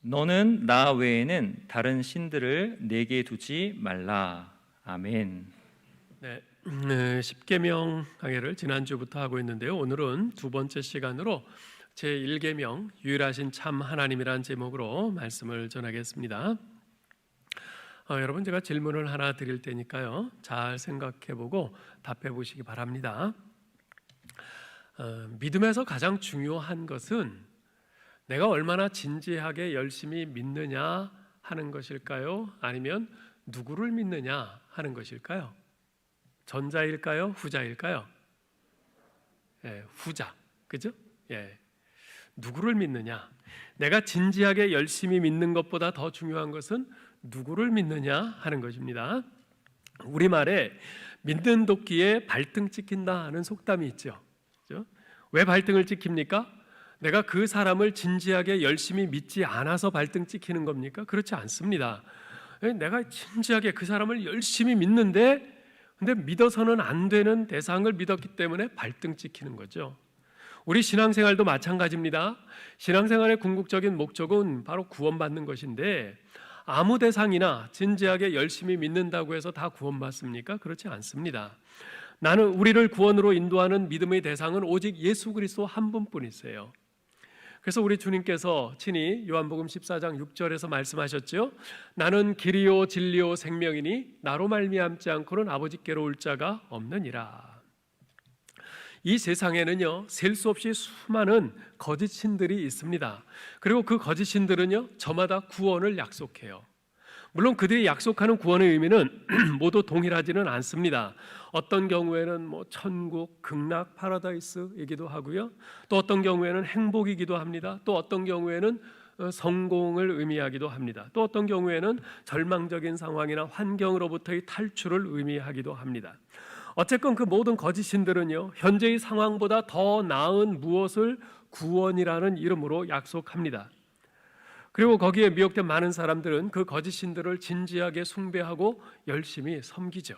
너는 나 외에는 다른 신들을 내게 두지 말라. 아멘. 네, 십계명 강해를 지난주부터 하고 있는데요. 오늘은 두 번째 시간으로 제1계명 유일하신 참 하나님이란 제목으로 말씀을 전하겠습니다. 여러분, 제가 질문을 하나 드릴 테니까요, 잘 생각해보고 답해 보시기 바랍니다. 믿음에서 가장 중요한 것은 내가 얼마나 진지하게 열심히 믿느냐 하는 것일까요? 아니면 누구를 믿느냐 하는 것일까요? 전자일까요? 후자일까요? 후자, 그죠? 누구를 믿느냐? 내가 진지하게 열심히 믿는 것보다 더 중요한 것은 누구를 믿느냐 하는 것입니다. 우리말에 믿는 도끼에 발등 찍힌다 하는 속담이 있죠. 그죠? 왜 발등을 찍힙니까? 내가 그 사람을 진지하게 열심히 믿지 않아서 발등 찍히는 겁니까? 그렇지 않습니다. 내가 진지하게 그 사람을 열심히 믿는데 근데 믿어서는 안 되는 대상을 믿었기 때문에 발등 찍히는 거죠. 우리 신앙생활도 마찬가지입니다. 신앙생활의 궁극적인 목적은 바로 구원받는 것인데 아무 대상이나 진지하게 열심히 믿는다고 해서 다 구원받습니까? 그렇지 않습니다. 우리를 구원으로 인도하는 믿음의 대상은 오직 예수 그리스도 한 분뿐이세요. 그래서 우리 주님께서 친히 요한복음 14장 6절에서 말씀하셨죠. 나는 길이요 진리요 생명이니 나로 말미암지 않고는 아버지께로 올 자가 없느니라. 이 세상에는요, 셀 수 없이 수많은 거짓 신들이 있습니다. 그리고 그 거짓 신들은요, 저마다 구원을 약속해요. 물론 그들이 약속하는 구원의 의미는 모두 동일하지는 않습니다. 어떤 경우에는 천국, 극락, 파라다이스이기도 하고요. 또 어떤 경우에는 행복이기도 합니다. 또 어떤 경우에는 성공을 의미하기도 합니다. 또 어떤 경우에는 절망적인 상황이나 환경으로부터의 탈출을 의미하기도 합니다. 어쨌건 그 모든 거짓 신들은요, 현재의 상황보다 더 나은 무엇을 구원이라는 이름으로 약속합니다. 그리고 거기에 미혹된 많은 사람들은 그 거짓 신들을 진지하게 숭배하고 열심히 섬기죠.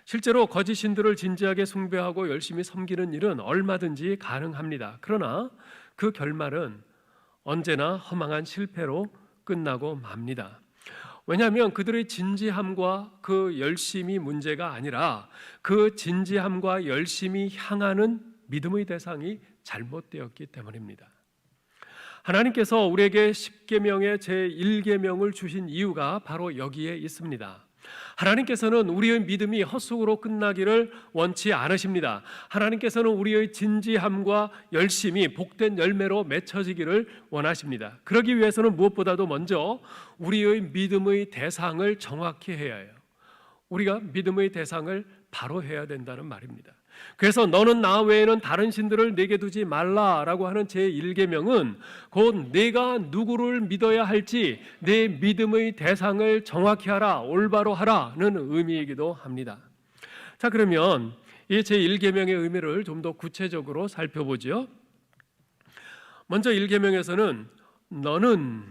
실제로 거짓 신들을 진지하게 숭배하고 열심히 섬기는 일은 얼마든지 가능합니다. 그러나 그 결말은 언제나 허망한 실패로 끝나고 맙니다. 왜냐하면 그들의 진지함과 그 열심이 문제가 아니라 그 진지함과 열심히 향하는 믿음의 대상이 잘못되었기 때문입니다. 하나님께서 우리에게 십계명의 제1계명을 주신 이유가 바로 여기에 있습니다. 하나님께서는 우리의 믿음이 헛속으로 끝나기를 원치 않으십니다. 하나님께서는 우리의 진지함과 열심이 복된 열매로 맺혀지기를 원하십니다. 그러기 위해서는 무엇보다도 먼저 우리의 믿음의 대상을 정확히 해야 해요. 우리가 믿음의 대상을 바로 해야 된다는 말입니다. 그래서 너는 나 외에는 다른 신들을 내게 두지 말라라고 하는 제1계명은 곧 내가 누구를 믿어야 할지 내 믿음의 대상을 정확히 하라, 올바로 하라는 의미이기도 합니다. 자, 그러면 이 제1계명의 의미를 좀 더 구체적으로 살펴보죠. 먼저 1계명에서는 너는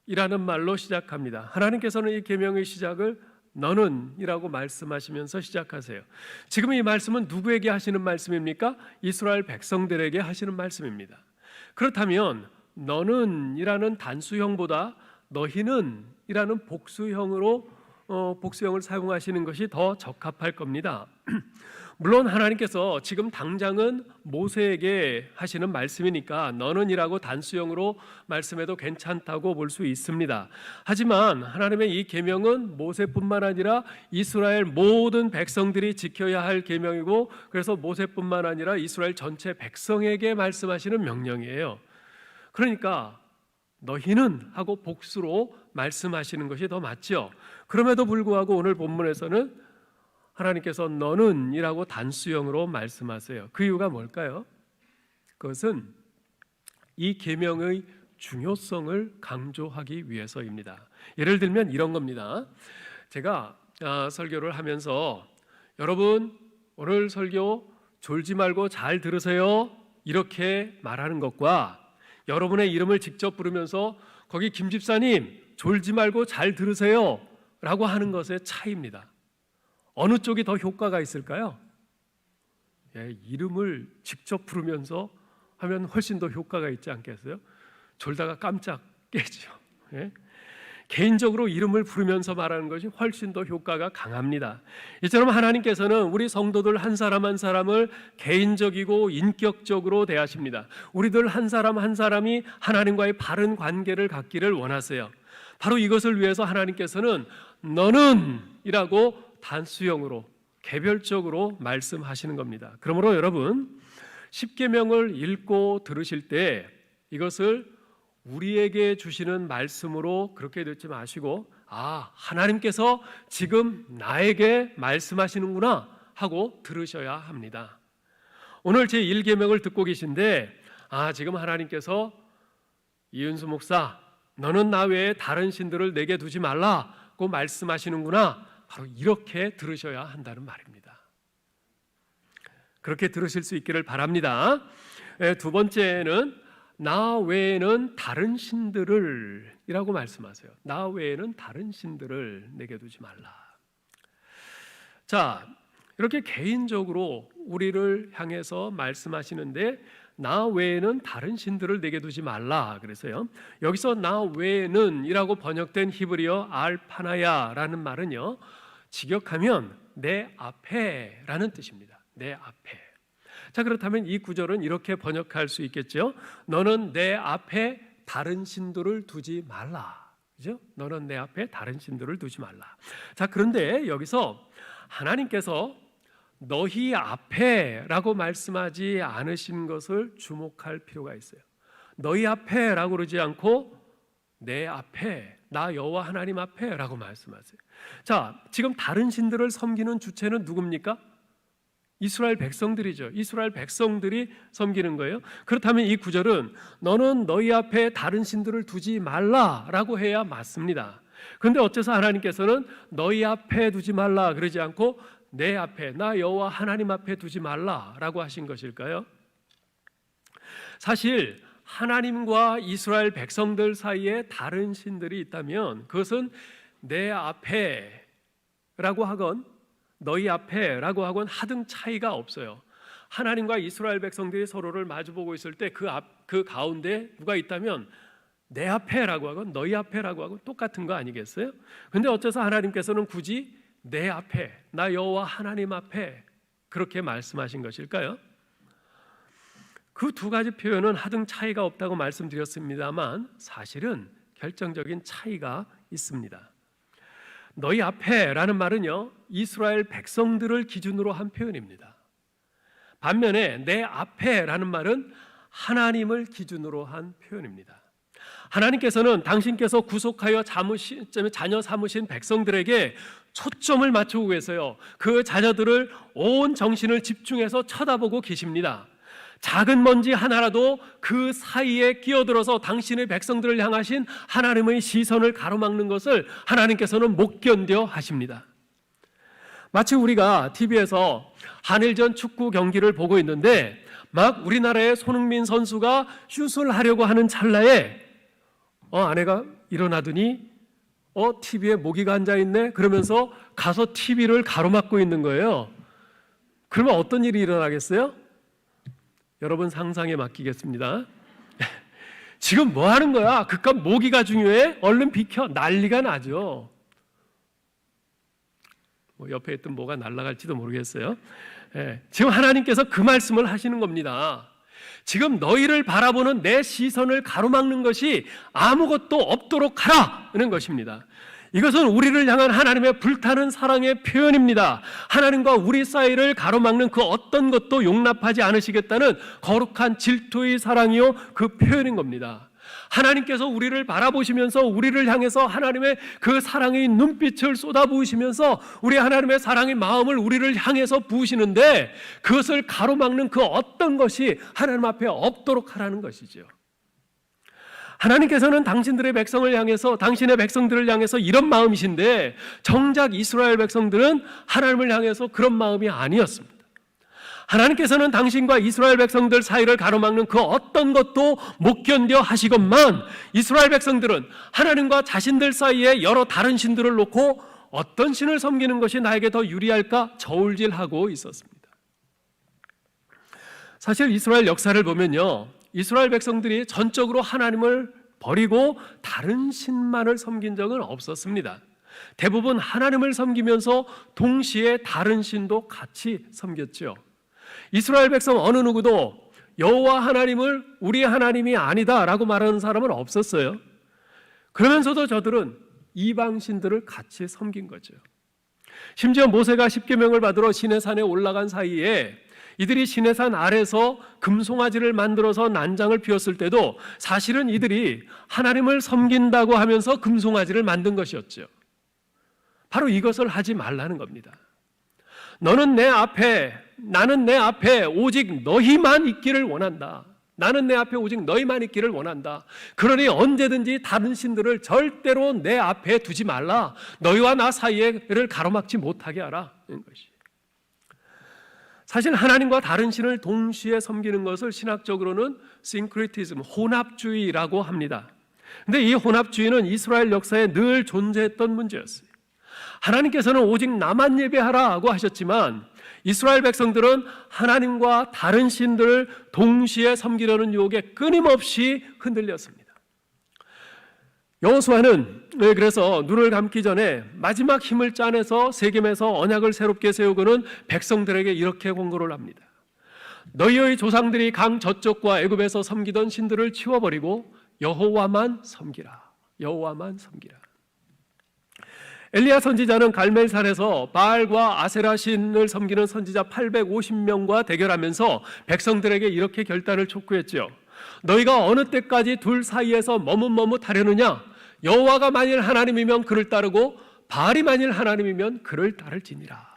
이라는 말로 시작합니다. 하나님께서는 이 계명의 시작을 너는 이라고 말씀하시면서 시작하세요. 지금 이 말씀은 누구에게 하시는 말씀입니까? 이스라엘 백성들에게 하시는 말씀입니다. 그렇다면 너는 이라는 단수형보다 너희는 이라는 복수형을 사용하시는 것이 더 적합할 겁니다. 물론 하나님께서 지금 당장은 모세에게 하시는 말씀이니까 너는이라고 단수형으로 말씀해도 괜찮다고 볼 수 있습니다. 하지만 하나님의 이 계명은 모세뿐만 아니라 이스라엘 모든 백성들이 지켜야 할 계명이고, 그래서 모세뿐만 아니라 이스라엘 전체 백성에게 말씀하시는 명령이에요. 그러니까 너희는 하고 복수로 말씀하시는 것이 더 맞죠. 그럼에도 불구하고 오늘 본문에서는 하나님께서 너는 이라고 단수형으로 말씀하세요. 그 이유가 뭘까요? 그것은 이 계명의 중요성을 강조하기 위해서입니다. 예를 들면 이런 겁니다. 제가 설교를 하면서 여러분 오늘 설교 졸지 말고 잘 들으세요 이렇게 말하는 것과 여러분의 이름을 직접 부르면서 거기 김 집사님 졸지 말고 잘 들으세요 라고 하는 것의 차이입니다. 어느 쪽이 더 효과가 있을까요? 이름을 직접 부르면서 하면 훨씬 더 효과가 있지 않겠어요? 졸다가 깜짝 깨죠. 예? 개인적으로 이름을 부르면서 말하는 것이 훨씬 더 효과가 강합니다. 이처럼 하나님께서는 우리 성도들 한 사람 한 사람을 개인적이고 인격적으로 대하십니다. 우리들 한 사람 한 사람이 하나님과의 바른 관계를 갖기를 원하세요. 바로 이것을 위해서 하나님께서는 너는 이라고 단수형으로 개별적으로 말씀하시는 겁니다. 그러므로 여러분, 십계명을 읽고 들으실 때 이것을 우리에게 주시는 말씀으로 그렇게 듣지 마시고, 하나님께서 지금 나에게 말씀하시는구나 하고 들으셔야 합니다. 오늘 제 1계명을 듣고 계신데 지금 하나님께서 이은수 목사, 너는 나 외에 다른 신들을 내게 두지 말라고 말씀하시는구나, 바로 이렇게 들으셔야 한다는 말입니다. 그렇게 들으실 수 있기를 바랍니다. 두 번째는 나 외에는 다른 신들을 이라고 말씀하세요. 나 외에는 다른 신들을 내게 두지 말라. 자, 이렇게 개인적으로 우리를 향해서 말씀하시는데 나 외에는 다른 신들을 내게 두지 말라 그래서요. 여기서 나 외에는 이라고 번역된 히브리어 알파나야라는 말은요, 직역하면 내 앞에 라는 뜻입니다. 내 앞에. 자, 그렇다면 이 구절은 이렇게 번역할 수 있겠죠. 너는 내 앞에 다른 신들을 두지 말라. 그죠? 너는 내 앞에 다른 신들을 두지 말라. 자, 그런데 여기서 하나님께서 너희 앞에라고 말씀하지 않으신 것을 주목할 필요가 있어요. 너희 앞에라고 그러지 않고 내 앞에, 나 여호와 하나님 앞에라고 말씀하세요. 자, 지금 다른 신들을 섬기는 주체는 누굽니까? 이스라엘 백성들이죠. 이스라엘 백성들이 섬기는 거예요. 그렇다면 이 구절은 너는 너희 앞에 다른 신들을 두지 말라라고 해야 맞습니다. 그런데 어째서 하나님께서는 너희 앞에 두지 말라 그러지 않고 내 앞에, 나 여호와 하나님 앞에 두지 말라라고 하신 것일까요? 사실 하나님과 이스라엘 백성들 사이에 다른 신들이 있다면 그것은 내 앞에라고 하건 너희 앞에라고 하건 하등 차이가 없어요. 하나님과 이스라엘 백성들이 서로를 마주보고 있을 때 그 가운데 누가 있다면 내 앞에라고 하건 너희 앞에라고 하건 똑같은 거 아니겠어요? 근데 어째서 하나님께서는 굳이 내 앞에, 나 여호와 하나님 앞에 그렇게 말씀하신 것일까요? 그 두 가지 표현은 하등 차이가 없다고 말씀드렸습니다만 사실은 결정적인 차이가 있습니다. 너희 앞에라는 말은요, 이스라엘 백성들을 기준으로 한 표현입니다. 반면에 내 앞에라는 말은 하나님을 기준으로 한 표현입니다. 하나님께서는 당신께서 구속하여 자녀 삼으신 백성들에게 초점을 맞추고 계세요. 그 자녀들을 온 정신을 집중해서 쳐다보고 계십니다. 작은 먼지 하나라도 그 사이에 끼어들어서 당신의 백성들을 향하신 하나님의 시선을 가로막는 것을 하나님께서는 못 견뎌 하십니다. 마치 우리가 TV에서 한일전 축구 경기를 보고 있는데 막 우리나라의 손흥민 선수가 슛을 하려고 하는 찰나에 아내가 일어나더니 TV에 모기가 앉아있네 그러면서 가서 TV를 가로막고 있는 거예요. 그러면 어떤 일이 일어나겠어요? 여러분 상상에 맡기겠습니다. 지금 뭐 하는 거야? 그깟 모기가 중요해? 얼른 비켜. 난리가 나죠. 옆에 있던 뭐가 날아갈지도 모르겠어요. 지금 하나님께서 그 말씀을 하시는 겁니다. 지금 너희를 바라보는 내 시선을 가로막는 것이 아무것도 없도록 하라는 것입니다. 이것은 우리를 향한 하나님의 불타는 사랑의 표현입니다. 하나님과 우리 사이를 가로막는 그 어떤 것도 용납하지 않으시겠다는 거룩한 질투의 사랑이요, 그 표현인 겁니다. 하나님께서 우리를 바라보시면서 우리를 향해서 하나님의 그 사랑의 눈빛을 쏟아부으시면서 우리 하나님의 사랑의 마음을 우리를 향해서 부으시는데 그것을 가로막는 그 어떤 것이 하나님 앞에 없도록 하라는 것이죠. 하나님께서는 당신들의 백성을 향해서, 당신의 백성들을 향해서 이런 마음이신데 정작 이스라엘 백성들은 하나님을 향해서 그런 마음이 아니었습니다. 하나님께서는 당신과 이스라엘 백성들 사이를 가로막는 그 어떤 것도 못 견뎌 하시건만 이스라엘 백성들은 하나님과 자신들 사이에 여러 다른 신들을 놓고 어떤 신을 섬기는 것이 나에게 더 유리할까 저울질하고 있었습니다. 사실 이스라엘 역사를 보면요, 이스라엘 백성들이 전적으로 하나님을 버리고 다른 신만을 섬긴 적은 없었습니다. 대부분 하나님을 섬기면서 동시에 다른 신도 같이 섬겼죠. 이스라엘 백성 어느 누구도 여호와 하나님을 우리 하나님이 아니다라고 말하는 사람은 없었어요. 그러면서도 저들은 이방 신들을 같이 섬긴 거죠. 심지어 모세가 십계명을 받으러 시내산에 올라간 사이에 이들이 시내산 아래서 금송아지를 만들어서 난장을 피웠을 때도 사실은 이들이 하나님을 섬긴다고 하면서 금송아지를 만든 것이었죠. 바로 이것을 하지 말라는 겁니다. 나는 내 앞에 오직 너희만 있기를 원한다. 나는 내 앞에 오직 너희만 있기를 원한다. 그러니 언제든지 다른 신들을 절대로 내 앞에 두지 말라. 너희와 나 사이에를 가로막지 못하게 하라. 이런 것이. 사실 하나님과 다른 신을 동시에 섬기는 것을 신학적으로는 싱크리티즘, 혼합주의라고 합니다. 그런데 이 혼합주의는 이스라엘 역사에 늘 존재했던 문제였어요. 하나님께서는 오직 나만 예배하라고 하셨지만 이스라엘 백성들은 하나님과 다른 신들을 동시에 섬기려는 유혹에 끊임없이 흔들렸습니다. 여호수아는 그래서 눈을 감기 전에 마지막 힘을 짜내서 세겜에서 언약을 새롭게 세우고는 백성들에게 이렇게 권고를 합니다. 너희의 조상들이 강 저쪽과 애굽에서 섬기던 신들을 치워버리고 여호와만 섬기라. 여호와만 섬기라. 엘리야 선지자는 갈멜산에서 바알과 아세라 신을 섬기는 선지자 850명과 대결하면서 백성들에게 이렇게 결단을 촉구했죠. 너희가 어느 때까지 둘 사이에서 머뭇머뭇하려느냐? 여호와가 만일 하나님이면 그를 따르고 바알이 만일 하나님이면 그를 따를지니라.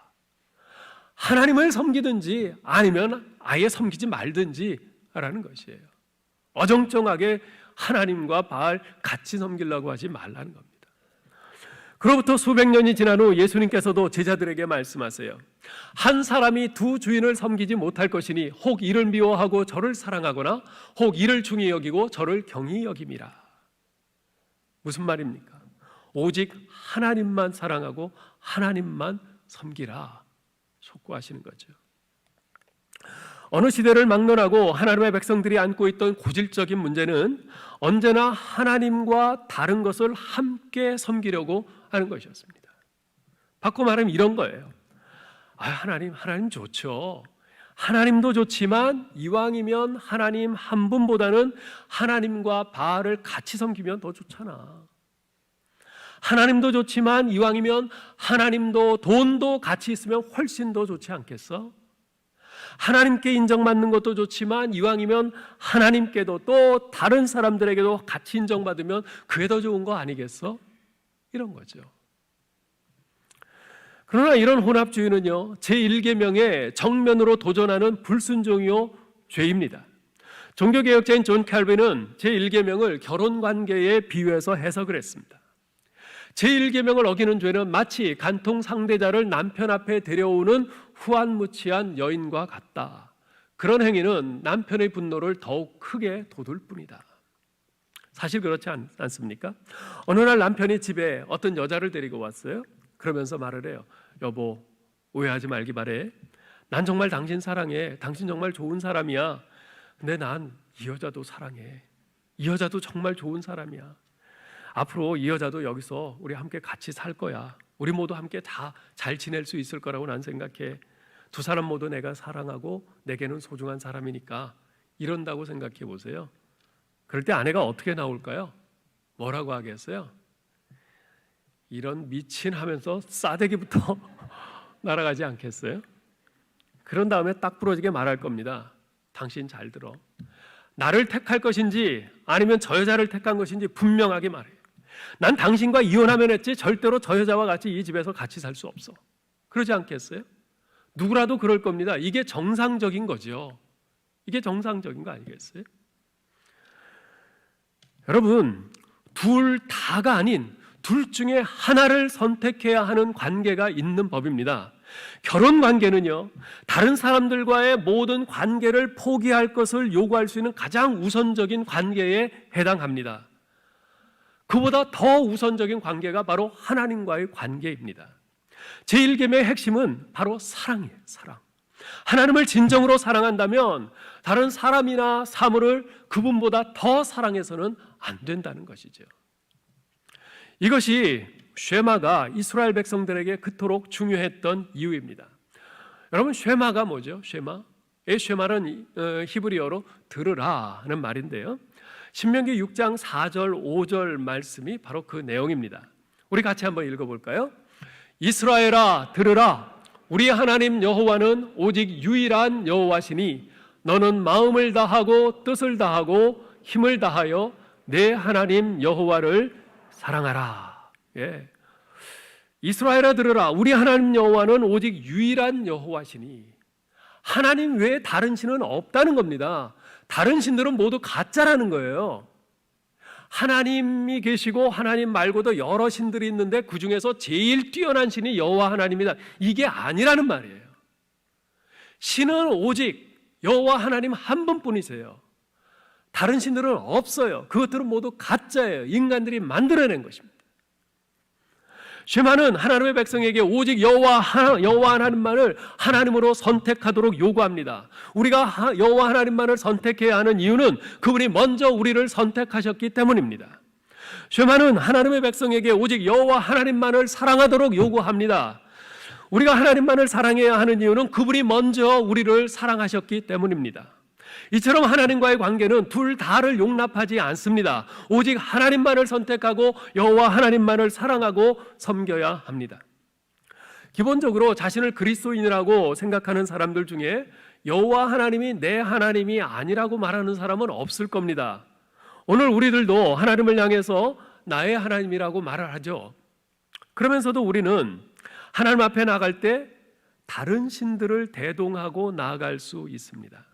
하나님을 섬기든지 아니면 아예 섬기지 말든지 라는 것이에요. 어정쩡하게 하나님과 바알 같이 섬기려고 하지 말라는 겁니다. 그로부터 수백 년이 지난 후 예수님께서도 제자들에게 말씀하세요. 한 사람이 두 주인을 섬기지 못할 것이니 혹 이를 미워하고 저를 사랑하거나 혹 이를 중히 여기고 저를 경히 여김이라. 무슨 말입니까? 오직 하나님만 사랑하고 하나님만 섬기라 촉구하시는 거죠. 어느 시대를 막론하고 하나님의 백성들이 안고 있던 고질적인 문제는 언제나 하나님과 다른 것을 함께 섬기려고 하는 것이었습니다. 바꿔 말하면 이런 거예요. 하나님 좋죠. 하나님도 좋지만 이왕이면 하나님 한 분보다는 하나님과 바알을 같이 섬기면 더 좋잖아. 하나님도 좋지만 이왕이면 하나님도 돈도 같이 있으면 훨씬 더 좋지 않겠어? 하나님께 인정받는 것도 좋지만 이왕이면 하나님께도 또 다른 사람들에게도 같이 인정받으면 그게 더 좋은 거 아니겠어? 이런 거죠. 그러나 이런 혼합주의는요, 제1계명에 정면으로 도전하는 불순종이요 죄입니다. 종교개혁자인 존 칼빈은 제1계명을 결혼관계에 비유해서 해석을 했습니다. 제1계명을 어기는 죄는 마치 간통 상대자를 남편 앞에 데려오는 후안무치한 여인과 같다. 그런 행위는 남편의 분노를 더욱 크게 돋울 뿐이다. 사실 그렇지 않습니까? 어느 날 남편이 집에 어떤 여자를 데리고 왔어요. 그러면서 말을 해요. 여보, 오해하지 말기 바래. 난 정말 당신 사랑해. 당신 정말 좋은 사람이야. 근데 난 이 여자도 사랑해. 이 여자도 정말 좋은 사람이야. 앞으로 이 여자도 여기서 우리 함께 같이 살 거야. 우리 모두 함께 다 잘 지낼 수 있을 거라고 난 생각해. 두 사람 모두 내가 사랑하고 내게는 소중한 사람이니까 이런다고 생각해 보세요. 그럴 때 아내가 어떻게 나올까요? 뭐라고 하겠어요? 이런 미친 하면서 싸대기부터 날아가지 않겠어요? 그런 다음에 딱 부러지게 말할 겁니다. 당신 잘 들어. 나를 택할 것인지 아니면 저 여자를 택한 것인지 분명하게 말해. 난 당신과 이혼하면 했지 절대로 저 여자와 같이 이 집에서 같이 살 수 없어. 그러지 않겠어요? 누구라도 그럴 겁니다. 이게 정상적인 거죠. 이게 정상적인 거 아니겠어요? 여러분, 둘 다가 아닌 둘 중에 하나를 선택해야 하는 관계가 있는 법입니다. 결혼 관계는요, 다른 사람들과의 모든 관계를 포기할 것을 요구할 수 있는 가장 우선적인 관계에 해당합니다. 그보다 더 우선적인 관계가 바로 하나님과의 관계입니다. 제1계명의 핵심은 바로 사랑이에요. 사랑. 하나님을 진정으로 사랑한다면 다른 사람이나 사물을 그분보다 더 사랑해서는 안 된다는 것이죠. 이것이 쉐마가 이스라엘 백성들에게 그토록 중요했던 이유입니다. 여러분, 쉐마가 뭐죠? 쉐마는 히브리어로 들으라 하는 말인데요, 신명기 6장 4절 5절 말씀이 바로 그 내용입니다. 우리 같이 한번 읽어볼까요? 이스라엘아 들으라, 우리 하나님 여호와는 오직 유일한 여호와시니 너는 마음을 다하고 뜻을 다하고 힘을 다하여 내 하나님 여호와를 사랑하라. 예. 이스라엘아 들으라, 우리 하나님 여호와는 오직 유일한 여호와시니, 하나님 외에 다른 신은 없다는 겁니다. 다른 신들은 모두 가짜라는 거예요. 하나님이 계시고 하나님 말고도 여러 신들이 있는데 그 중에서 제일 뛰어난 신이 여호와 하나님이다, 이게 아니라는 말이에요. 신은 오직 여호와 하나님 한 분뿐이세요. 다른 신들은 없어요. 그것들은 모두 가짜예요. 인간들이 만들어낸 것입니다. 쉐마는 하나님의 백성에게 오직 여호와 하나님만을 하나님으로 선택하도록 요구합니다. 우리가 여호와 하나님만을 선택해야 하는 이유는 그분이 먼저 우리를 선택하셨기 때문입니다. 쉐마는 하나님의 백성에게 오직 여호와 하나님만을 사랑하도록 요구합니다. 우리가 하나님만을 사랑해야 하는 이유는 그분이 먼저 우리를 사랑하셨기 때문입니다. 이처럼 하나님과의 관계는 둘 다를 용납하지 않습니다. 오직 하나님만을 선택하고 여호와 하나님만을 사랑하고 섬겨야 합니다. 기본적으로 자신을 그리스도인이라고 생각하는 사람들 중에 여호와 하나님이 내 하나님이 아니라고 말하는 사람은 없을 겁니다. 오늘 우리들도 하나님을 향해서 나의 하나님이라고 말을 하죠. 그러면서도 우리는 하나님 앞에 나갈 때 다른 신들을 대동하고 나아갈 수 있습니다.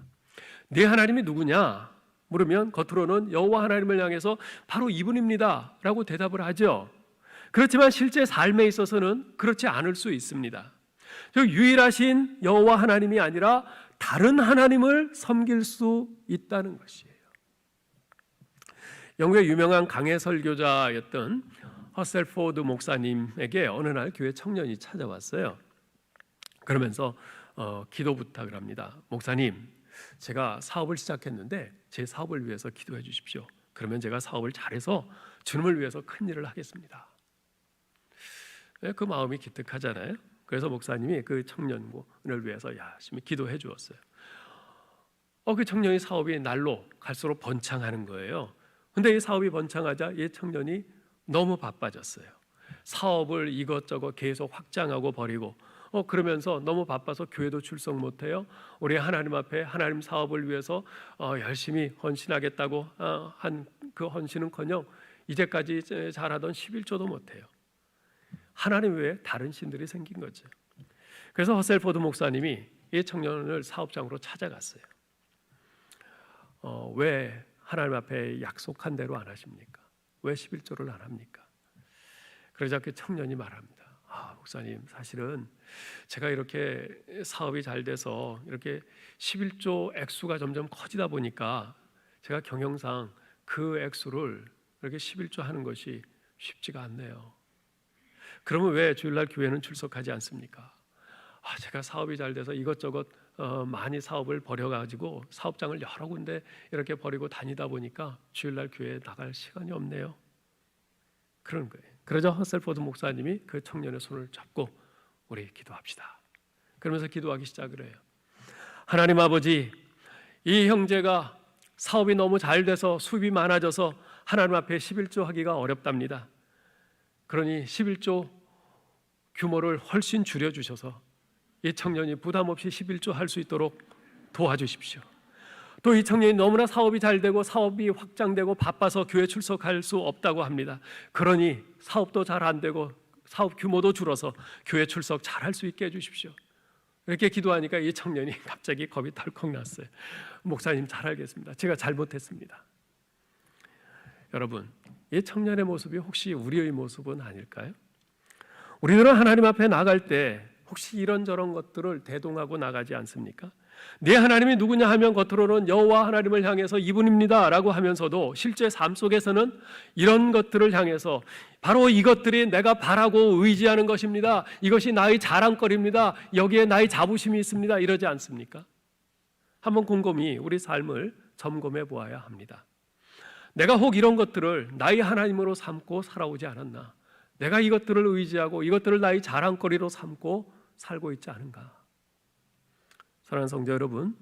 네 하나님이 누구냐 물으면 겉으로는 여호와 하나님을 향해서 바로 이분입니다 라고 대답을 하죠. 그렇지만 실제 삶에 있어서는 그렇지 않을 수 있습니다. 즉 유일하신 여호와 하나님이 아니라 다른 하나님을 섬길 수 있다는 것이에요. 영국의 유명한 강해 설교자였던 허셀포드 목사님에게 어느 날 교회 청년이 찾아왔어요. 그러면서 기도 부탁을 합니다. 목사님, 제가 사업을 시작했는데 제 사업을 위해서 기도해 주십시오. 그러면 제가 사업을 잘해서 주님을 위해서 큰 일을 하겠습니다. 그 마음이 기특하잖아요. 그래서 목사님이 그 청년을 위해서 열심히 기도해 주었어요. 그 청년이 사업이 날로 갈수록 번창하는 거예요. 근데 이 사업이 번창하자 이 청년이 너무 바빠졌어요. 사업을 이것저것 계속 확장하고 버리고 그러면서 너무 바빠서 교회도 출석 못해요. 우리 하나님 앞에 하나님 사업을 위해서 열심히 헌신하겠다고 한 그 헌신은커녕 이제까지 잘하던 11조도 못해요. 하나님 외에 다른 신들이 생긴 거죠. 그래서 허셀포드 목사님이 이 청년을 사업장으로 찾아갔어요. 왜 하나님 앞에 약속한 대로 안 하십니까? 왜 11조를 안 합니까? 그러자 그 청년이 말합니다. 목사님, 사실은 제가 이렇게 사업이 잘 돼서 이렇게 11조 액수가 점점 커지다 보니까 제가 경영상 그 액수를 이렇게 11조 하는 것이 쉽지가 않네요. 그러면 왜 주일날 교회는 출석하지 않습니까? 제가 사업이 잘 돼서 이것저것 많이 사업을 벌여가지고 사업장을 여러 군데 이렇게 버리고 다니다 보니까 주일날 교회에 나갈 시간이 없네요. 그런 거예요. 그러자 허셀포드 목사님이 그 청년의 손을 잡고 우리 기도합시다. 그러면서 기도하기 시작을 해요. 하나님 아버지, 이 형제가 사업이 너무 잘 돼서 수입이 많아져서 하나님 앞에 11조 하기가 어렵답니다. 그러니 11조 규모를 훨씬 줄여주셔서 이 청년이 부담 없이 11조 할 수 있도록 도와주십시오. 또 이 청년이 너무나 사업이 잘 되고 사업이 확장되고 바빠서 교회 출석할 수 없다고 합니다. 그러니 사업도 잘 안 되고 사업 규모도 줄어서 교회 출석 잘 할 수 있게 해주십시오. 이렇게 기도하니까 이 청년이 갑자기 겁이 덜컥 났어요. 목사님, 잘 알겠습니다. 제가 잘못했습니다. 여러분, 이 청년의 모습이 혹시 우리의 모습은 아닐까요? 우리들은 하나님 앞에 나갈 때 혹시 이런저런 것들을 대동하고 나가지 않습니까? 내 하나님이 누구냐 하면 겉으로는 여호와 하나님을 향해서 이분입니다 라고 하면서도 실제 삶 속에서는 이런 것들을 향해서 바로 이것들이 내가 바라고 의지하는 것입니다, 이것이 나의 자랑거리입니다, 여기에 나의 자부심이 있습니다, 이러지 않습니까? 한번 곰곰이 우리 삶을 점검해 보아야 합니다. 내가 혹 이런 것들을 나의 하나님으로 삼고 살아오지 않았나? 내가 이것들을 의지하고 이것들을 나의 자랑거리로 삼고 살고 있지 않은가? 사랑하는 성도 여러분,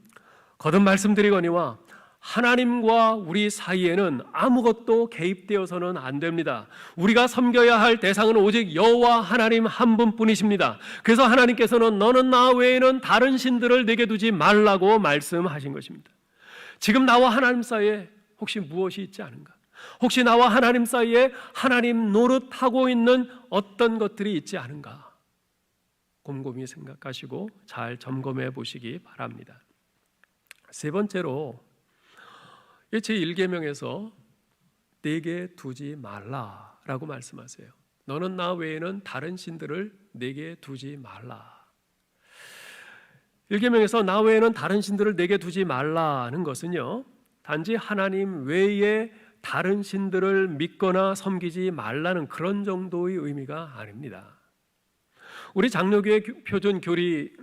거듭 말씀드리거니와 하나님과 우리 사이에는 아무것도 개입되어서는 안 됩니다. 우리가 섬겨야 할 대상은 오직 여호와 하나님 한 분뿐이십니다. 그래서 하나님께서는 너는 나 외에는 다른 신들을 내게 두지 말라고 말씀하신 것입니다. 지금 나와 하나님 사이에 혹시 무엇이 있지 않은가? 혹시 나와 하나님 사이에 하나님 노릇하고 있는 어떤 것들이 있지 않은가? 곰곰이 생각하시고 잘 점검해 보시기 바랍니다. 세 번째로 제1계명에서 내게 두지 말라라고 말씀하세요. 너는 나 외에는 다른 신들을 내게 두지 말라. 1계명에서 나 외에는 다른 신들을 내게 두지 말라는 것은요, 단지 하나님 외에 다른 신들을 믿거나 섬기지 말라는 그런 정도의 의미가 아닙니다. 우리 장로교회 표준 교리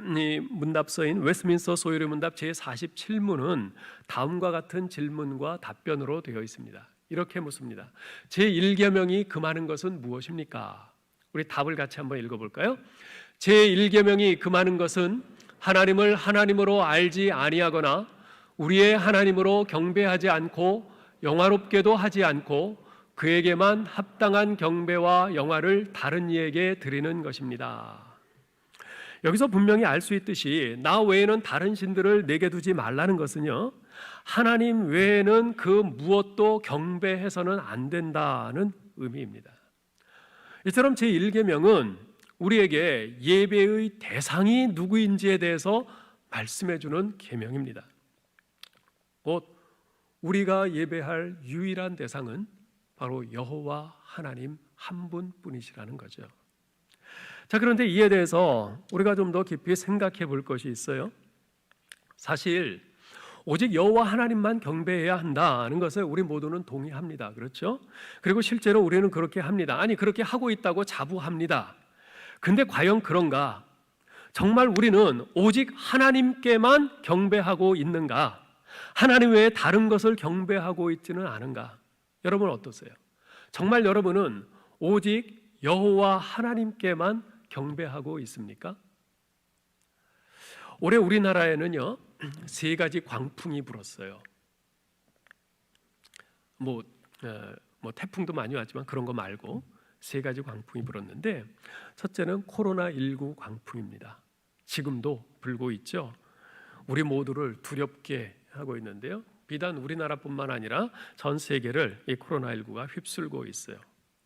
문답서인 웨스트민스터 소유리 문답 제47문은 다음과 같은 질문과 답변으로 되어 있습니다. 이렇게 묻습니다. 제1계명이 금하는 것은 무엇입니까? 우리 답을 같이 한번 읽어볼까요? 제1계명이 금하는 것은 하나님을 하나님으로 알지 아니하거나 우리의 하나님으로 경배하지 않고 영화롭게도 하지 않고 그에게만 합당한 경배와 영화를 다른 이에게 드리는 것입니다. 여기서 분명히 알 수 있듯이 나 외에는 다른 신들을 내게 두지 말라는 것은요, 하나님 외에는 그 무엇도 경배해서는 안 된다는 의미입니다. 이처럼 제1계명은 우리에게 예배의 대상이 누구인지에 대해서 말씀해 주는 계명입니다. 곧 우리가 예배할 유일한 대상은 바로 여호와 하나님 한 분뿐이시라는 거죠. 자, 그런데 이에 대해서 우리가 좀 더 깊이 생각해 볼 것이 있어요. 사실 오직 여호와 하나님만 경배해야 한다는 것에 우리 모두는 동의합니다. 그렇죠? 그리고 실제로 우리는 그렇게 합니다. 아니, 그렇게 하고 있다고 자부합니다. 근데 과연 그런가? 정말 우리는 오직 하나님께만 경배하고 있는가? 하나님 외에 다른 것을 경배하고 있지는 않은가? 여러분 어떠세요? 정말 여러분은 오직 여호와 하나님께만 경배하고 있습니까? 올해 우리나라에는요, 세 가지 광풍이 불었어요. 뭐 태풍도 많이 왔지만 그런 거 말고 세 가지 광풍이 불었는데, 첫째는 코로나19 광풍입니다. 지금도 불고 있죠. 우리 모두를 두렵게 하고 있는데요, 비단 우리나라뿐만 아니라 전 세계를 이 코로나19가 휩쓸고 있어요.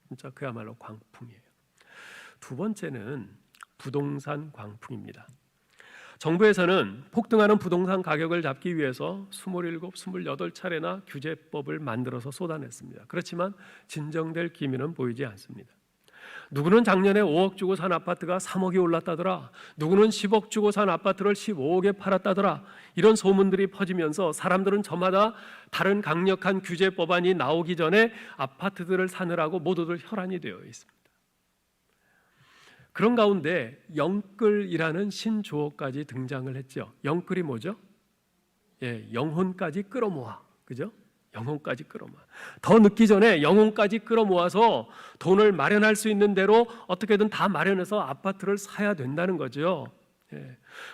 진짜 그야말로 광풍이에요. 두 번째는 부동산 광풍입니다. 정부에서는 폭등하는 부동산 가격을 잡기 위해서 27, 28차례나 규제법을 만들어서 쏟아냈습니다. 그렇지만 진정될 기미는 보이지 않습니다. 누구는 작년에 5억 주고 산 아파트가 3억이 올랐다더라. 누구는 10억 주고 산 아파트를 15억에 팔았다더라. 이런 소문들이 퍼지면서 사람들은 저마다 다른 강력한 규제 법안이 나오기 전에 아파트들을 사느라고 모두들 혈안이 되어 있습니다. 그런 가운데 영끌이라는 신조어까지 등장을 했죠. 영끌이 뭐죠? 영혼까지 끌어모아, 그죠? 영혼까지 끌어모아. 더 늦기 전에 영혼까지 끌어모아서 돈을 마련할 수 있는 대로 어떻게든 다 마련해서 아파트를 사야 된다는 거죠.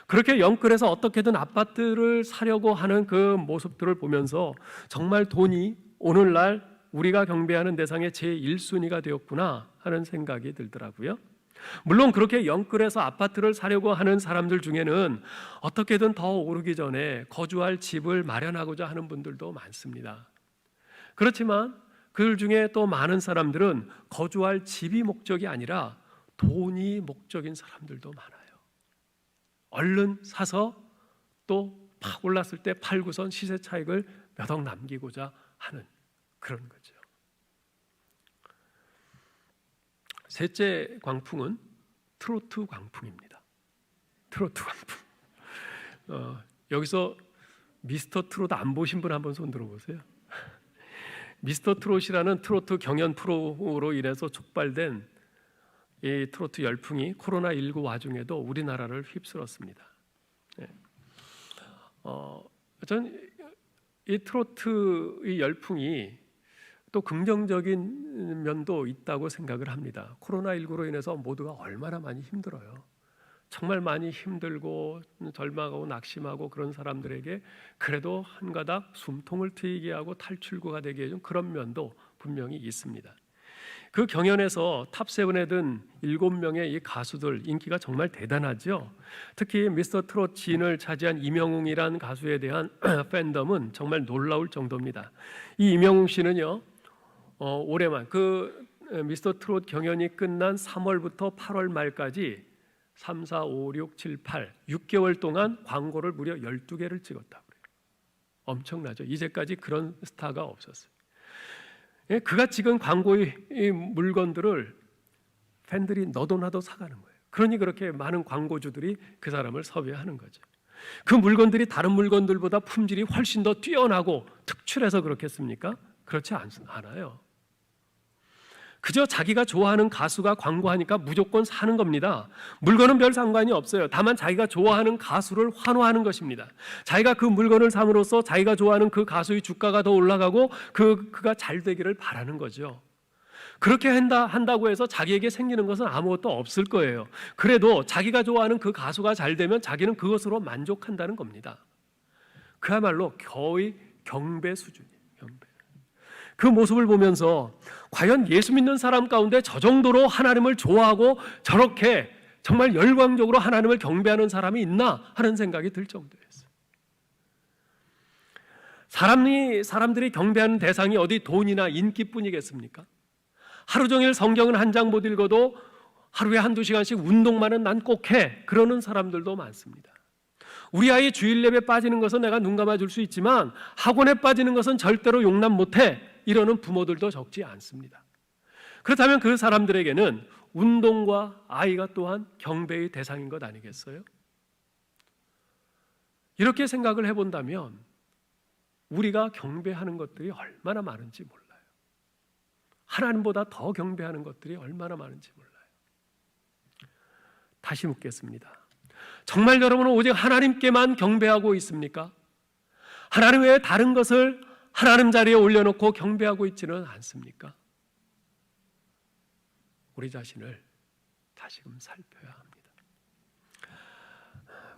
그렇게 영끌해서 어떻게든 아파트를 사려고 하는 그 모습들을 보면서 정말 돈이 오늘날 우리가 경배하는 대상의 제1순위가 되었구나 하는 생각이 들더라고요. 물론 그렇게 영끌해서 아파트를 사려고 하는 사람들 중에는 어떻게든 더 오르기 전에 거주할 집을 마련하고자 하는 분들도 많습니다. 그렇지만 그 중에 또 많은 사람들은 거주할 집이 목적이 아니라 돈이 목적인 사람들도 많아요. 얼른 사서 또 팍 올랐을 때 팔고선 시세 차익을 몇 억 남기고자 하는 그런 거죠. 셋째 광풍은 트로트 광풍입니다. 트로트 광풍. 여기서 미스터 트롯 안 보신 분 한번 손 들어보세요. 미스터 트롯이라는 트로트 경연 프로로 인해서 촉발된 이 트로트 열풍이 코로나19 와중에도 우리나라를 휩쓸었습니다. 전 이 트로트의 열풍이 또 긍정적인 면도 있다고 생각을 합니다. 코로나19로 인해서 모두가 얼마나 많이 힘들어요. 정말 많이 힘들고 절망하고 낙심하고 그런 사람들에게 그래도 한 가닥 숨통을 트이게 하고 탈출구가 되게 해준 그런 면도 분명히 있습니다. 그 경연에서 탑7에 든 7명의 이 가수들 인기가 정말 대단하죠. 특히 미스터 트롯 진을 차지한 임영웅이란 가수에 대한 팬덤은 정말 놀라울 정도입니다. 이 임영웅 씨는요, 올해만 그 미스터 트롯 경연이 끝난 3월부터 8월 말까지 3, 4, 5, 6, 7, 8 6개월 동안 광고를 무려 12개를 찍었다고 그래요. 엄청나죠. 이제까지 그런 스타가 없었어요. 그가 찍은 광고의 물건들을 팬들이 너도나도 사가는 거예요. 그러니 그렇게 많은 광고주들이 그 사람을 섭외하는 거죠. 그 물건들이 다른 물건들보다 품질이 훨씬 더 뛰어나고 특출해서 그렇겠습니까? 그렇지 않아요. 그저 자기가 좋아하는 가수가 광고하니까 무조건 사는 겁니다. 물건은 별 상관이 없어요. 다만 자기가 좋아하는 가수를 환호하는 것입니다. 자기가 그 물건을 삼으로써 자기가 좋아하는 그 가수의 주가가 더 올라가고 그가 잘 되기를 바라는 거죠. 그렇게 한다고 해서 자기에게 생기는 것은 아무것도 없을 거예요. 그래도 자기가 좋아하는 그 가수가 잘 되면 자기는 그것으로 만족한다는 겁니다. 그야말로 거의 경배 수준이에요. 경배. 그 모습을 보면서 과연 예수 믿는 사람 가운데 저 정도로 하나님을 좋아하고 저렇게 정말 열광적으로 하나님을 경배하는 사람이 있나 하는 생각이 들 정도였어요. 사람들이 경배하는 대상이 어디 돈이나 인기뿐이겠습니까? 하루 종일 성경은 한 장 못 읽어도 하루에 한두 시간씩 운동만은 난 꼭 해, 그러는 사람들도 많습니다. 우리 아이 주일 예배 빠지는 것은 내가 눈 감아줄 수 있지만 학원에 빠지는 것은 절대로 용납 못해, 이러는 부모들도 적지 않습니다. 그렇다면 그 사람들에게는 운동과 아이가 또한 경배의 대상인 것 아니겠어요? 이렇게 생각을 해본다면 우리가 경배하는 것들이 얼마나 많은지 몰라요. 하나님보다 더 경배하는 것들이 얼마나 많은지 몰라요. 다시 묻겠습니다. 정말 여러분은 오직 하나님께만 경배하고 있습니까? 하나님 외에 다른 것을 하나님 자리에 올려놓고 경배하고 있지는 않습니까? 우리 자신을 다시금 살펴야 합니다.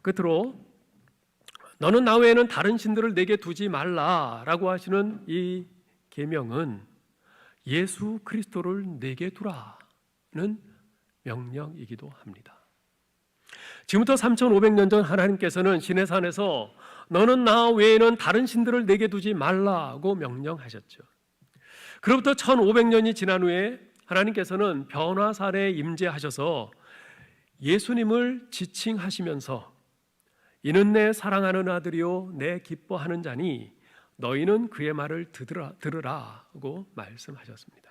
끝으로 너는 나 외에는 다른 신들을 내게 두지 말라라고 하시는 이 계명은 예수 그리스도를 내게 두라는 명령이기도 합니다. 지금부터 3,500년 전 하나님께서는 시내산에서 너는 나 외에는 다른 신들을 내게 두지 말라고 명령하셨죠. 그로부터 1,500년이 지난 후에 하나님께서는 변화산에 임재하셔서 예수님을 지칭하시면서 이는 내 사랑하는 아들이요 내 기뻐하는 자니 너희는 그의 말을 들으라고 말씀하셨습니다.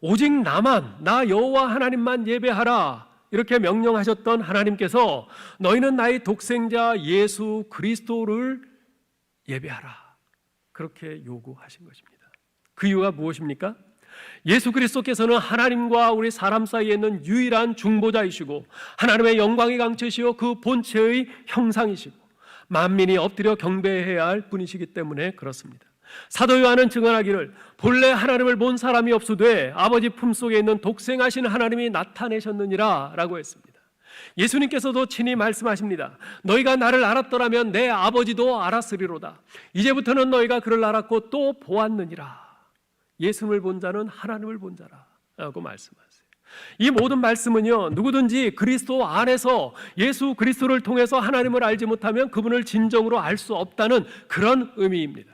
오직 나만, 나 여호와 하나님만 예배하라 이렇게 명령하셨던 하나님께서 너희는 나의 독생자 예수 그리스도를 예배하라 그렇게 요구하신 것입니다. 그 이유가 무엇입니까? 예수 그리스도께서는 하나님과 우리 사람 사이에 있는 유일한 중보자이시고 하나님의 영광의 강체시요 그 본체의 형상이시고 만민이 엎드려 경배해야 할 분이시기 때문에 그렇습니다. 사도 요한은 증언하기를 본래 하나님을 본 사람이 없으되 아버지 품속에 있는 독생하신 하나님이 나타내셨느니라 라고 했습니다. 예수님께서도 친히 말씀하십니다. 너희가 나를 알았더라면 내 아버지도 알았으리로다. 이제부터는 너희가 그를 알았고 또 보았느니라. 예수님을 본 자는 하나님을 본 자라고 말씀하세요. 이 모든 말씀은요, 누구든지 그리스도 안에서 예수 그리스도를 통해서 하나님을 알지 못하면 그분을 진정으로 알 수 없다는 그런 의미입니다.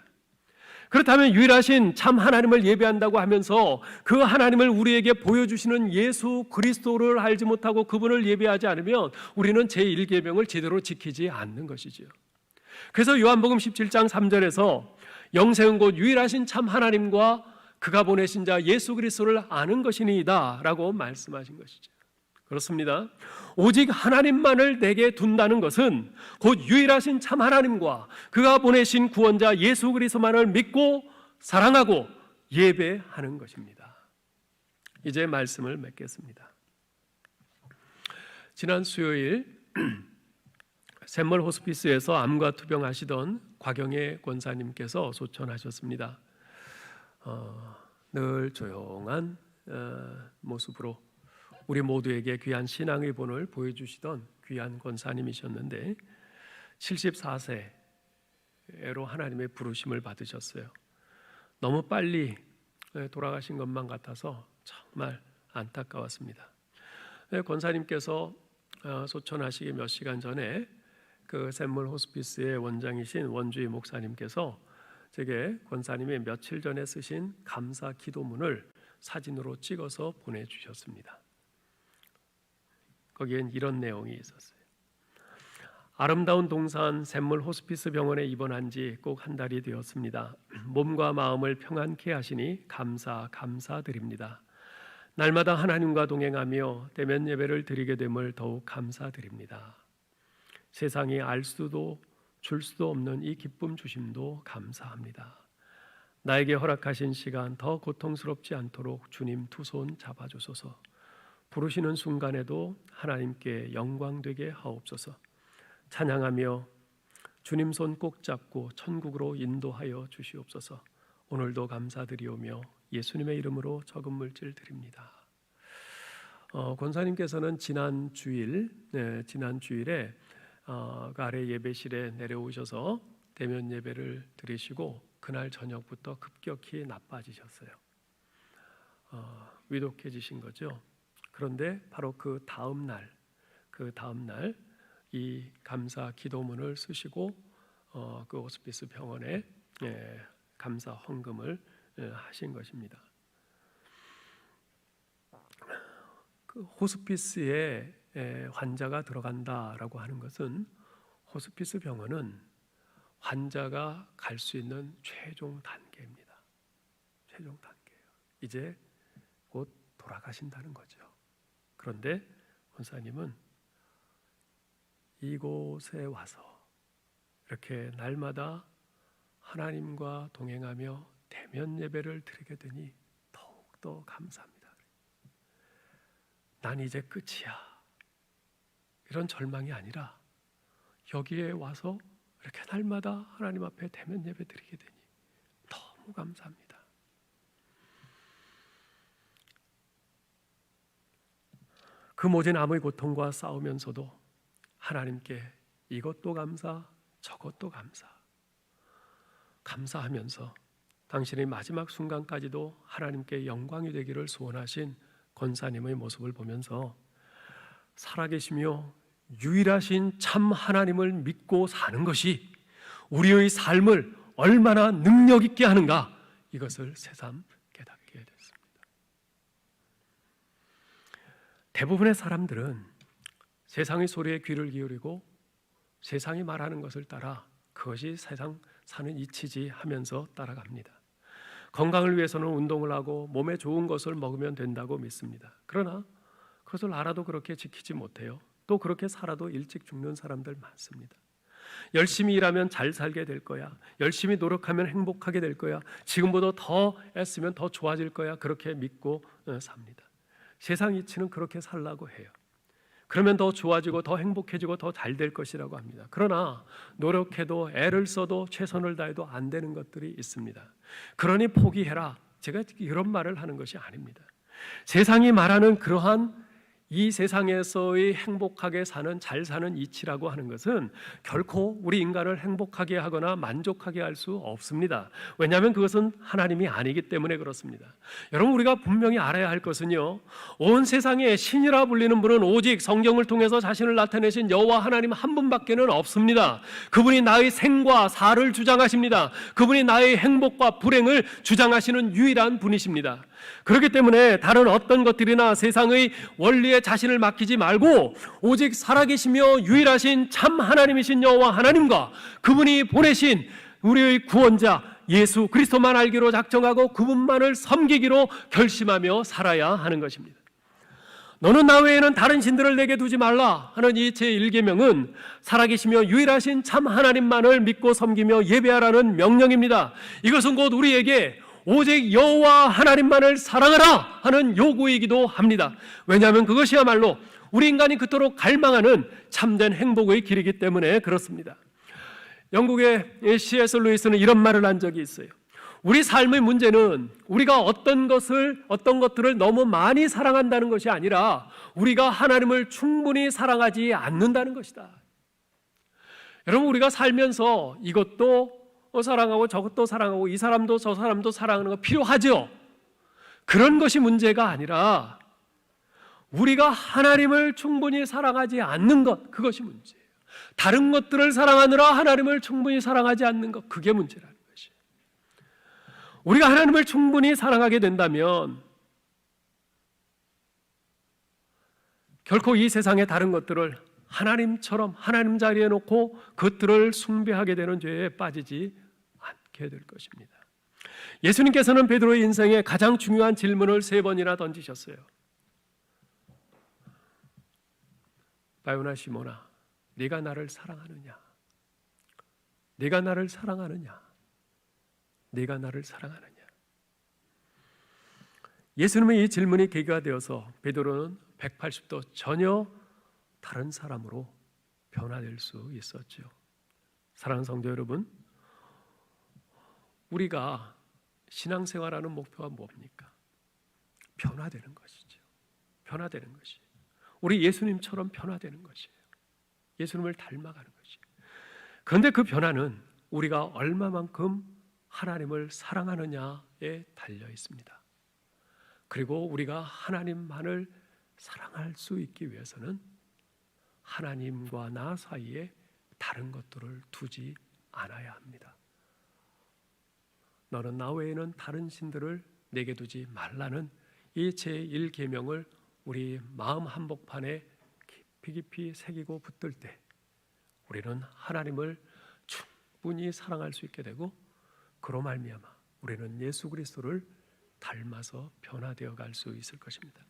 그렇다면 유일하신 참 하나님을 예배한다고 하면서 그 하나님을 우리에게 보여주시는 예수 그리스도를 알지 못하고 그분을 예배하지 않으면 우리는 제1계명을 제대로 지키지 않는 것이죠. 그래서 요한복음 17장 3절에서 영생은 곧 유일하신 참 하나님과 그가 보내신 자 예수 그리스도를 아는 것이니이다 라고 말씀하신 것이죠. 그렇습니다. 오직 하나님만을 내게 둔다는 것은 곧 유일하신 참 하나님과 그가 보내신 구원자 예수 그리스도만을 믿고 사랑하고 예배하는 것입니다. 이제 말씀을 맺겠습니다. 지난 수요일 샘멀 호스피스에서 암과 투병하시던 곽영애 권사님께서 소천하셨습니다. 늘 조용한 모습으로 우리 모두에게 귀한 신앙의 본을 보여주시던 귀한 권사님이셨는데 74세로 하나님의 부르심을 받으셨어요. 너무 빨리 돌아가신 것만 같아서 정말 안타까웠습니다. 권사님께서 소천하시기 몇 시간 전에 그 샘물 호스피스의 원장이신 원주희 목사님께서 제게 권사님이 며칠 전에 쓰신 감사 기도문을 사진으로 찍어서 보내주셨습니다. 거기엔 이런 내용이 있었어요. 아름다운 동산 샘물 호스피스 병원에 입원한 지 꼭 한 달이 되었습니다. 몸과 마음을 평안케 하시니 감사드립니다. 날마다 하나님과 동행하며 대면 예배를 드리게 됨을 더욱 감사드립니다. 세상이 알 수도 줄 수도 없는 이 기쁨 주심도 감사합니다. 나에게 허락하신 시간 더 고통스럽지 않도록 주님 두 손 잡아주소서. 부르시는 순간에도 하나님께 영광되게 하옵소서. 찬양하며 주님 손 꼭 잡고 천국으로 인도하여 주시옵소서. 오늘도 감사드리오며 예수님의 이름으로 적은 물질 드립니다. 권사님께서는 지난 주일에 아래 예배실에 내려오셔서 대면 예배를 드리시고 그날 저녁부터 급격히 나빠지셨어요. 위독해지신 거죠. 그런데 바로 그 다음 날 이 감사 기도문을 쓰시고 그 호스피스 병원에 감사 헌금을 하신 것입니다. 그 호스피스에 환자가 들어간다라고 하는 것은 호스피스 병원은 환자가 갈 수 있는 최종 단계입니다. 최종 단계예요. 이제 곧 돌아가신다는 거죠. 그런데 권사님은 이곳에 와서 이렇게 날마다 하나님과 동행하며 대면 예배를 드리게 되니 더욱더 감사합니다. 난 이제 끝이야. 이런 절망이 아니라 여기에 와서 이렇게 날마다 하나님 앞에 대면 예배 드리게 되니 너무 감사합니다. 그 모진 암의 고통과 싸우면서도 하나님께 이것도 감사, 저것도 감사하면서 당신의 마지막 순간까지도 하나님께 영광이 되기를 소원하신 권사님의 모습을 보면서 살아계시며 유일하신 참 하나님을 믿고 사는 것이 우리의 삶을 얼마나 능력 있게 하는가, 이것을 새삼 깨닫게 됐습니다. 대부분의 사람들은 세상의 소리에 귀를 기울이고 세상이 말하는 것을 따라 그것이 세상 사는 이치지 하면서 따라갑니다. 건강을 위해서는 운동을 하고 몸에 좋은 것을 먹으면 된다고 믿습니다. 그러나 그것을 알아도 그렇게 지키지 못해요. 또 그렇게 살아도 일찍 죽는 사람들 많습니다. 열심히 일하면 잘 살게 될 거야. 열심히 노력하면 행복하게 될 거야. 지금보다 더 애쓰면 더 좋아질 거야. 그렇게 믿고 삽니다. 세상 이치는 그렇게 살라고 해요. 그러면 더 좋아지고 더 행복해지고 더 잘 될 것이라고 합니다. 그러나 노력해도 애를 써도 최선을 다해도 안 되는 것들이 있습니다. 그러니 포기해라. 제가 이런 말을 하는 것이 아닙니다. 세상이 말하는 그러한 이 세상에서의 행복하게 사는, 잘 사는 이치라고 하는 것은 결코 우리 인간을 행복하게 하거나 만족하게 할 수 없습니다. 왜냐하면 그것은 하나님이 아니기 때문에 그렇습니다. 여러분, 우리가 분명히 알아야 할 것은요, 온 세상에 신이라 불리는 분은 오직 성경을 통해서 자신을 나타내신 여호와 하나님 한 분밖에는 없습니다. 그분이 나의 생과 사를 주장하십니다. 그분이 나의 행복과 불행을 주장하시는 유일한 분이십니다. 그렇기 때문에 다른 어떤 것들이나 세상의 원리에 자신을 맡기지 말고 오직 살아계시며 유일하신 참 하나님이신 여호와 하나님과 그분이 보내신 우리의 구원자 예수 그리스도만 알기로 작정하고 그분만을 섬기기로 결심하며 살아야 하는 것입니다. 너는 나 외에는 다른 신들을 내게 두지 말라 하는 이 제1계명은 살아계시며 유일하신 참 하나님만을 믿고 섬기며 예배하라는 명령입니다. 이것은 곧 우리에게 오직 여호와 하나님만을 사랑하라 하는 요구이기도 합니다. 왜냐하면 그것이야말로 우리 인간이 그토록 갈망하는 참된 행복의 길이기 때문에 그렇습니다. 영국의 C.S. 루이스는 이런 말을 한 적이 있어요. 우리 삶의 문제는 우리가 어떤 것들을 너무 많이 사랑한다는 것이 아니라 우리가 하나님을 충분히 사랑하지 않는다는 것이다. 여러분, 우리가 살면서 이것도 사랑하고 저것도 사랑하고 이 사람도 저 사람도 사랑하는 거 필요하죠. 그런 것이 문제가 아니라 우리가 하나님을 충분히 사랑하지 않는 것, 그것이 문제예요. 다른 것들을 사랑하느라 하나님을 충분히 사랑하지 않는 것, 그게 문제라는 것이에요. 우리가 하나님을 충분히 사랑하게 된다면 결코 이 세상의 다른 것들을 하나님처럼 하나님 자리에 놓고 그것들을 숭배하게 되는 죄에 빠지지 않게 될 것입니다. 예수님께서는 베드로의 인생에 가장 중요한 질문을 3번이나 던지셨어요. 바요나 시몬아, 네가 나를 사랑하느냐? 네가 나를 사랑하느냐? 네가 나를 사랑하느냐? 예수님의 이 질문이 계기가 되어서 베드로는 180도 전혀 다른 사람으로 변화될 수 있었죠. 사랑하는 성도 여러분, 우리가 신앙생활하는 목표가 뭡니까? 변화되는 것이죠. 변화되는 것이. 우리 예수님처럼 변화되는 것이에요. 예수님을 닮아가는 것이에요. 그런데 그 변화는 우리가 얼마만큼 하나님을 사랑하느냐에 달려 있습니다. 그리고 우리가 하나님만을 사랑할 수 있기 위해서는 하나님과 나 사이에 다른 것들을 두지 않아야 합니다. 너는 나 외에는 다른 신들을 내게 두지 말라는 이 제1계명을 우리 마음 한복판에 깊이 새기고 붙들 때 우리는 하나님을 충분히 사랑할 수 있게 되고, 그로 말미암아 우리는 예수 그리스도를 닮아서 변화되어 갈 수 있을 것입니다.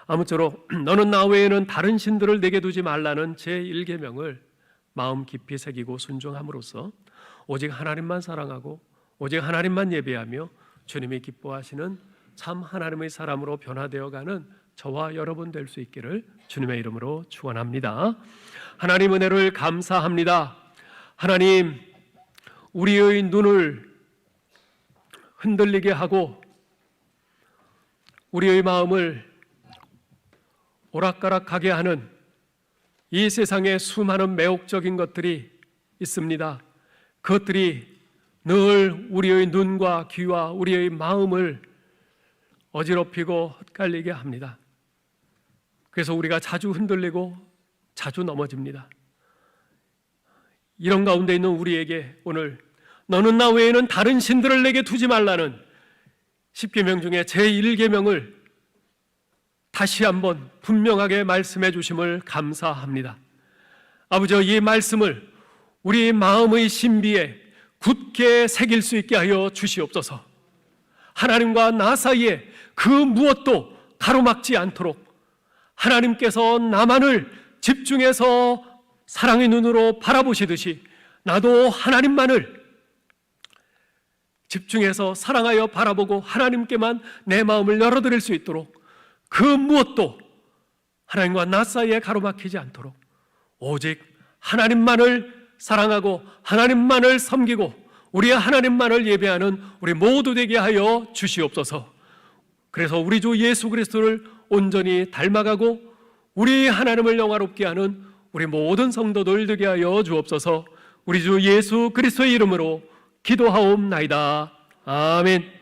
아무쪼록 너는 나 외에는 다른 신들을 내게 두지 말라는 제1계명을 마음 깊이 새기고 순종함으로써 오직 하나님만 사랑하고 오직 하나님만 예배하며 주님이 기뻐하시는 참 하나님의 사람으로 변화되어가는 저와 여러분 될 수 있기를 주님의 이름으로 축원합니다. 하나님 은혜를 감사합니다. 하나님, 우리의 눈을 흔들리게 하고 우리의 마음을 오락가락하게 하는 이 세상에 수많은 매혹적인 것들이 있습니다. 그것들이 늘 우리의 눈과 귀와 우리의 마음을 어지럽히고 헛갈리게 합니다. 그래서 우리가 자주 흔들리고 자주 넘어집니다. 이런 가운데 있는 우리에게 오늘 너는 나 외에는 다른 신들을 내게 두지 말라는 10계명 중에 제1계명을 다시 한번 분명하게 말씀해 주심을 감사합니다. 아버지, 이 말씀을 우리 마음의 신비에 굳게 새길 수 있게 하여 주시옵소서. 하나님과 나 사이에 그 무엇도 가로막지 않도록 하나님께서 나만을 집중해서 사랑의 눈으로 바라보시듯이 나도 하나님만을 집중해서 사랑하여 바라보고 하나님께만 내 마음을 열어드릴 수 있도록 그 무엇도 하나님과 나 사이에 가로막히지 않도록 오직 하나님만을 사랑하고 하나님만을 섬기고 우리의 하나님만을 예배하는 우리 모두 되게 하여 주시옵소서. 그래서 우리 주 예수 그리스도를 온전히 닮아가고 우리 하나님을 영화롭게 하는 우리 모든 성도들 되게 하여 주옵소서. 우리 주 예수 그리스도의 이름으로 기도하옵나이다. 아멘.